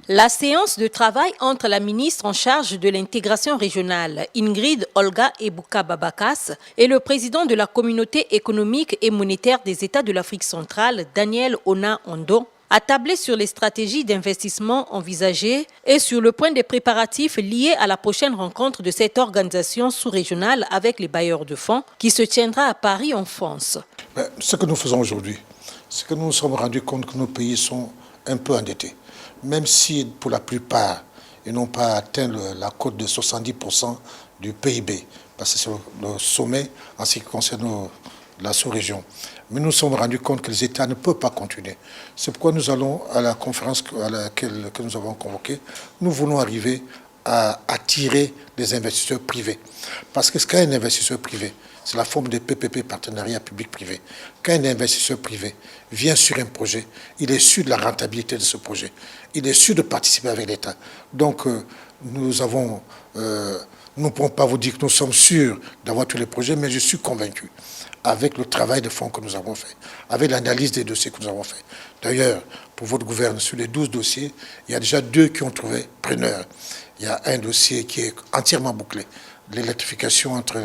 La séance de travail entre la ministre en charge de l'intégration régionale, Ingrid Olga Ebuka-Babakas, et le président de la communauté économique et monétaire des États de l'Afrique centrale, Daniel Ona-Ondo, a tablé sur les stratégies d'investissement envisagées et sur le point des préparatifs liés à la prochaine rencontre de cette organisation sous-régionale avec les bailleurs de fonds qui se tiendra à Paris en France. Ce que nous faisons aujourd'hui, c'est que nous nous sommes rendus compte que nos pays sont un peu endettés. Même si pour la plupart, ils n'ont pas atteint la cote de 70% du PIB, parce que c'est le sommet en ce qui concerne la sous-région. Mais nous nous sommes rendus compte que les États ne peuvent pas continuer. C'est pourquoi nous allons à la conférence que nous avons convoquée, nous voulons arriver à attirer des investisseurs privés. Parce que quand un investisseur privé, c'est la forme de PPP, partenariat public-privé. Quand un investisseur privé vient sur un projet, il est sûr de la rentabilité de ce projet. Il est sûr de participer avec l'État. Donc, nous ne pouvons pas vous dire que nous sommes sûrs d'avoir tous les projets, mais je suis convaincu, avec le travail de fond que nous avons fait, avec l'analyse des dossiers que nous avons fait. D'ailleurs, pour votre gouvernement, sur les 12 dossiers, il y a déjà 2 qui ont trouvé preneur. Il y a un dossier qui est entièrement bouclé. L'électrification entre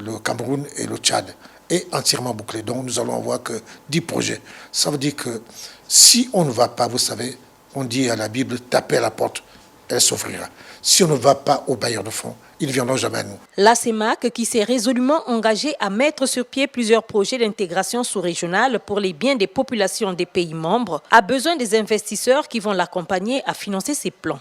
le Cameroun et le Tchad est entièrement bouclée. Donc nous allons avoir que 10 projets. Ça veut dire que si on ne va pas, vous savez, on dit à la Bible, tapez à la porte, elle s'ouvrira. Si on ne va pas aux bailleurs de fonds, ils ne viendront jamais à nous. La CEMAC, qui s'est résolument engagée à mettre sur pied plusieurs projets d'intégration sous-régionale pour les biens des populations des pays membres, a besoin des investisseurs qui vont l'accompagner à financer ses plans.